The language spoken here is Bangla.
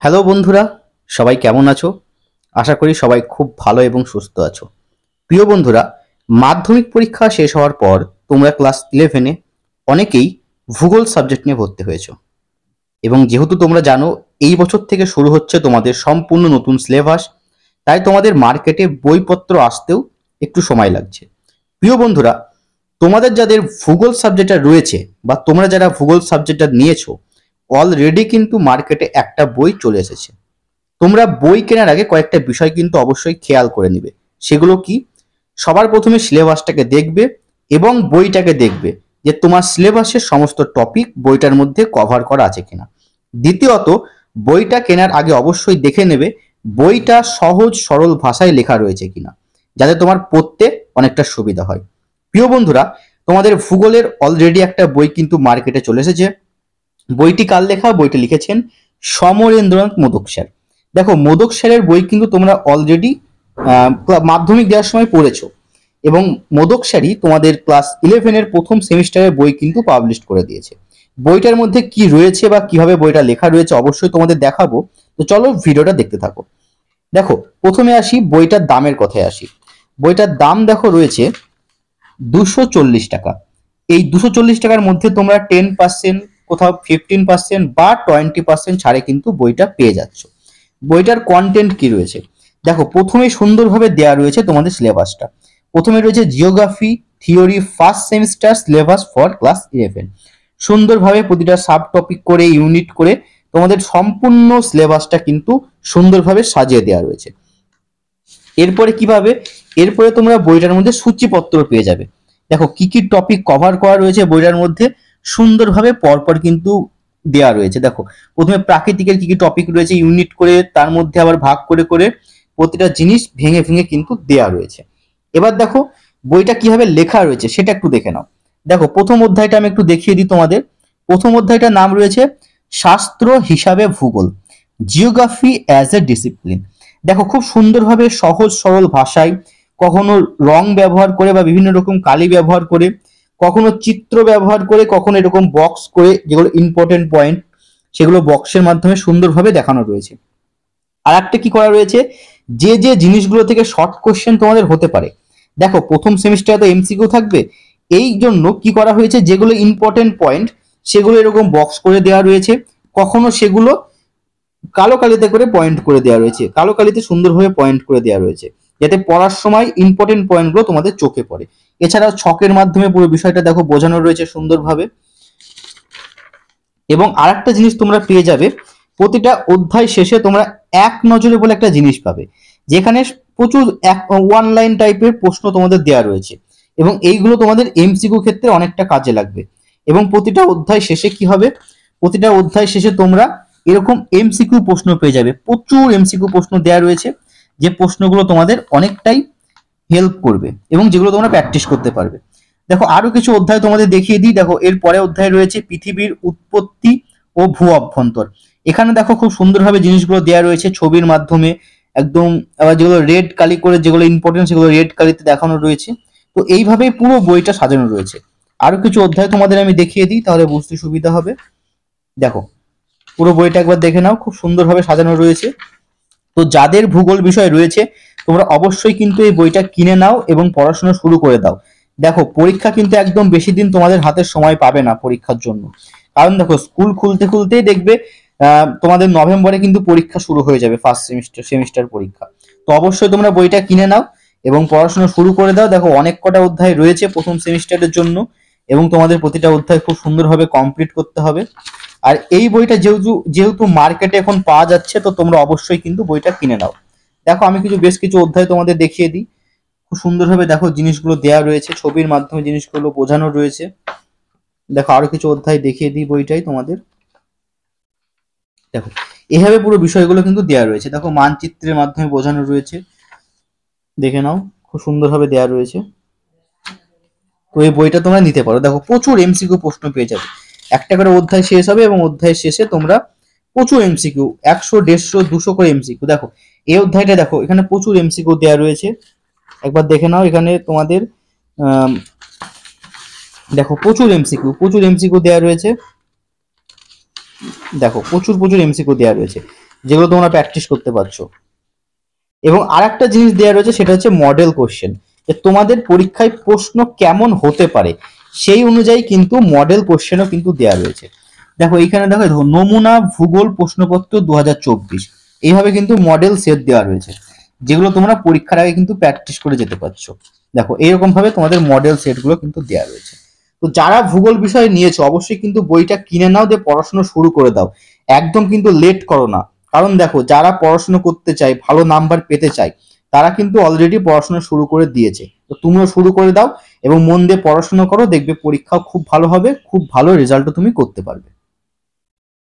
হ্যালো বন্ধুরা, সবাই কেমন আছো? আশা করি সবাই খুব ভালো এবং সুস্থ আছো। প্রিয় বন্ধুরা, মাধ্যমিক পরীক্ষা শেষ হওয়ার পর তোমরা ক্লাস 11-এ অনেকেই ভূগোল সাবজেক্ট নিয়ে ভর্তি হয়েছো, এবং যেহেতু তোমরা জানো এই বছর থেকে শুরু হচ্ছে তোমাদের সম্পূর্ণ নতুন সিলেবাস, তাই তোমাদের মার্কেটে বইপত্র আসতেও একটু সময় লাগছে। প্রিয় বন্ধুরা, তোমাদের যাদের ভূগোল সাবজেক্টটা রয়েছে বা তোমরা যারা ভূগোল সাবজেক্টটা নিয়েছো, অলরেডি কিন্তু মার্কেটে একটা বই চলে এসেছে। তোমরা বই কেনার আগে কয়েকটা বিষয় কিন্তু অবশ্যই খেয়াল করে নিবে। সেগুলো কি? সবার প্রথমে সিলেবাসটাকে দেখবে এবং বইটাকে দেখবে যে তোমার সিলেবাসের সমস্ত টপিক বইটার মধ্যে কভার করা আছে কিনা। দ্বিতীয়ত, বইটা কেনার আগে অবশ্যই দেখে নেবে বইটা সহজ সরল ভাষায় লেখা রয়েছে কিনা, যাতে তোমার পড়তে অনেকটা সুবিধা হয়। প্রিয় বন্ধুরা, তোমাদের ভূগোলের অলরেডি একটা বই কিন্তু মার্কেটে চলে এসেছে। বইটি কার লেখা? বইটি লিখেছেন সমরেন্দ্রনাথ মোদক স্যার। দেখো, মোদক স্যারের বই কিন্তু তোমরা অলরেডি মাধ্যমিক দেওয়ার সময় পড়েছো, এবং মোদক স্যারই তোমাদের ক্লাস 11-এর প্রথম সেমিস্টারের বই কিন্তু পাবলিশ করে দিয়েছে। বইটার মধ্যে কি রয়েছে বা কিভাবে বইটা লেখা রয়েছে অবশ্যই তোমাদের দেখাবো। তো চলো ভিডিওটা দেখতে থাকো। দেখো, প্রথমে আসি বইটার দামের কথায় আসি। বইটার দাম দেখো রয়েছে 240 টাকা। এই 240 টাকার মধ্যে তোমরা 10%, কোথাও 15% বা 20% ছাড়ে কিন্তু বইটা পেয়ে যাচ্ছ। বইটার কন্টেন্ট কি রয়েছে দেখো, প্রথমে সুন্দরভাবে দেয়া রয়েছে তোমাদের সিলেবাসটা। প্রথমে রয়েছে geography theory first semester syllabus for class 11। সুন্দরভাবে প্রতিটা সাব টপিক করে ইউনিট করে তোমাদের সম্পূর্ণ সিলেবাসটা কিন্তু সুন্দরভাবে সাজিয়ে দেওয়া রয়েছে। এরপরে কিভাবে? এরপরে তোমরা বইটার মধ্যে সূচিপত্র পেয়ে যাবে। দেখো কি কি টপিক কভার করা রয়েছে বইটার মধ্যে, সুন্দরভাবে পরপর কিন্তু দেওয়া রয়েছে। দেখো, প্রথমে প্রাকৃতিকের কি কি টপিক রয়েছে ইউনিট করে, তার মধ্যে আবার ভাগ করে করে প্রতিটা জিনিস ভেঙে ভেঙে কিন্তু দেওয়া রয়েছে। এবার দেখো বইটা কিভাবে লেখা রয়েছে সেটা একটু দেখে নাও। দেখো, প্রথম অধ্যায়টা আমি একটু দেখিয়ে দিই তোমাদের। প্রথম অধ্যায়টার নাম রয়েছে শাস্ত্র হিসাবে ভূগোল, জিওগ্রাফি অ্যাজ এ ডিসিপ্লিন। দেখো, খুব সুন্দরভাবে সহজ সরল ভাষায়, কখনো রং ব্যবহার করে বা বিভিন্ন রকম কালি ব্যবহার করে, কখনো চিত্র ব্যবহার করে, কখনো এরকম বক্স করে, যেগুলো ইম্পর্টেন্ট পয়েন্ট সেগুলো বক্সের মাধ্যমে সুন্দরভাবে দেখানো রয়েছে। আর একটা কি করা রয়েছে, যে যে জিনিসগুলো থেকে শর্ট কোশ্চেন তোমাদের হতে পারে। দেখো, প্রথম সেমিস্টারে তো এমসিকিউ থাকবে, এই জন্য কি করা হয়েছে, যেগুলো ইম্পর্টেন্ট পয়েন্ট সেগুলো এরকম বক্স করে দেওয়া রয়েছে। কখনো সেগুলো কালো কালিতে করে পয়েন্ট করে দেওয়া রয়েছে, কালো কালিতে সুন্দরভাবে পয়েন্ট করে দেওয়া রয়েছে, যাতে পড়ার সময় ইম্পর্টেন্ট পয়েন্টগুলো তোমাদের চোখে পড়ে। এছাড়াও ছকের মাধ্যমে পুরো বিষয়টা দেখো বোঝানো রয়েছে সুন্দরভাবে। এবং আরেকটা জিনিস তোমরা পেয়ে যাবে, প্রতিটা অধ্যায় শেষে তোমরা এক নজরে বলে একটা জিনিস পাবে, যেখানে প্রচুর ওয়ান লাইন টাইপের প্রশ্ন তোমাদের দেওয়া রয়েছে, এবং এইগুলো তোমাদের এমসিকিউ ক্ষেত্রে অনেকটা কাজে লাগবে। এবং প্রতিটা অধ্যায় শেষে কি হবে, প্রতিটা অধ্যায় শেষে তোমরা এরকম এমসিকিউ প্রশ্ন পেয়ে যাবে। প্রচুর এমসিকিউ প্রশ্ন দেওয়া রয়েছে, যে প্রশ্নগুলো তোমাদের অনেকটাই হেল্প করবে এবং যেগুলো তোমরা প্র্যাকটিস করতে পারবে। দেখো, আরো কিছু অধ্যায় তোমাদের দেখিয়ে দিই। দেখো, এর পরে অধ্যায় রয়েছে পৃথিবীর উৎপত্তি ও ভূ অভ্যন্তর। এখানে দেখো খুব সুন্দরভাবে জিনিসগুলো দেওয়া রয়েছে ছবির মাধ্যমে একদম। আবার যেগুলো রেড কালি করে, যেগুলো ইম্পর্টেন্ট সেগুলো রেড কালিতে দেখানো রয়েছে। তো এইভাবেই পুরো বইটা সাজানো রয়েছে। আরো কিছু অধ্যায় তোমাদের আমি দেখিয়ে দিই, তাহলে বুঝতে সুবিধা হবে। দেখো, পুরো বইটা একবার দেখে নাও, খুব সুন্দরভাবে সাজানো রয়েছে। তো যাদের ভূগোল বিষয় রয়েছে, তোমরা অবশ্যই কিন্তু এই বইটা কিনে নাও এবং পড়াশোনা শুরু করে দাও। দেখো, পরীক্ষা কিন্তু একদম বেশি দিন তোমাদের হাতে সময় পাবে না পরীক্ষার জন্য। কারণ দেখো, স্কুল খুলতে খুলতেই দেখবে তোমাদের নভেম্বরে কিন্তু পরীক্ষা শুরু হয়ে যাবে, ফার্স্ট সেমিস্টার পরীক্ষা। তো অবশ্যই তোমরা বইটা কিনে নাও এবং পড়াশোনা শুরু করে দাও। দেখো, অনেক কটা অধ্যায় রয়েছে প্রথম সেমিস্টারের জন্য, এবং তোমাদের প্রতিটা অধ্যায় খুব সুন্দরভাবে কমপ্লিট করতে হবে। আর এই বইটা যেহেতু যেহেতু মার্কেটে এখন পাওয়া যাচ্ছে, তো তোমরা অবশ্যই কিন্তু বইটা কিনে নাও। দেখো, আমি বেশ কিছু অধ্যায় তোমাদের দেখিয়ে দিই। খুব সুন্দরভাবে দেখো জিনিসগুলো দেওয়া রয়েছে, ছবির মাধ্যমে জিনিসগুলো বোঝানো রয়েছে। দেখো, আরো কিছু অধ্যায় দেখিয়ে দিই বইটাই তোমাদের। দেখো, এভাবে পুরো বিষয়গুলো কিন্তু দেওয়া রয়েছে। দেখো, মানচিত্রের মাধ্যমে বোঝানো রয়েছে, দেখে নাও, খুব সুন্দরভাবে দেওয়া রয়েছে। তো এই বইটা তোমরা নিতে পারো। দেখো, প্রচুর এমসিকিউ প্রশ্ন পেয়ে যাবে। একটা করে অধ্যায় শেষ হবে এবং অধ্যায় শেষে তোমরা প্রচুর এমসিকিউ, 100, 150, 200 করে এমসিকিউ। দেখো, এই অধ্যায়টা দেখো, এখানে প্রচুর এমসিকিউ দেওয়া রয়েছে, একবার দেখে নাও। এখানে তোমাদের দেখো প্রচুর এমসিকিউ দেওয়া রয়েছে। দেখো, প্রচুর প্রচুর এমসিকিউ দেওয়া রয়েছে। যেগুলো তোমরা প্র্যাকটিস করতে পারছো। এবং আরেকটা জিনিস দেওয়া রয়েছে, সেটা হচ্ছে মডেল কোশ্চেন, যে তোমাদের পরীক্ষায় প্রশ্ন কেমন হতে পারে সেই অনুযায়ী কিন্তু মডেল কোশ্চেনও কিন্তু দেওয়া রয়েছে। দেখো এইখানে দেখো নমুনা ভূগোল প্রশ্নপত্র 2024, এইভাবে কিন্তু মডেল সেট দেওয়া রয়েছে, যেগুলো তোমরা পরীক্ষার আগে কিন্তু প্র্যাকটিস করে যেতে পারছো। দেখো এইরকম ভাবে তোমাদের মডেল সেটগুলো কিন্তু দেওয়া রয়েছে। তো যারা ভূগোল বিষয় নিয়েছো অবশ্যই কিন্তু বইটা কিনে নাও, দিয়ে পড়াশোনা শুরু করে দাও, একদম কিন্তু লেট করো না। কারণ দেখো যারা পড়াশোনা করতে চায়, ভালো নাম্বার পেতে চায়, তারা কিন্তু অলরেডি পড়াশোনা শুরু করে দিয়েছে। তো তুমিও শুরু করে দাও এবং মন দিয়ে পড়াশোনা করো, দেখবে পরীক্ষাও খুব ভালো হবে, খুব ভালো রেজাল্টও তুমি করতে পারবে।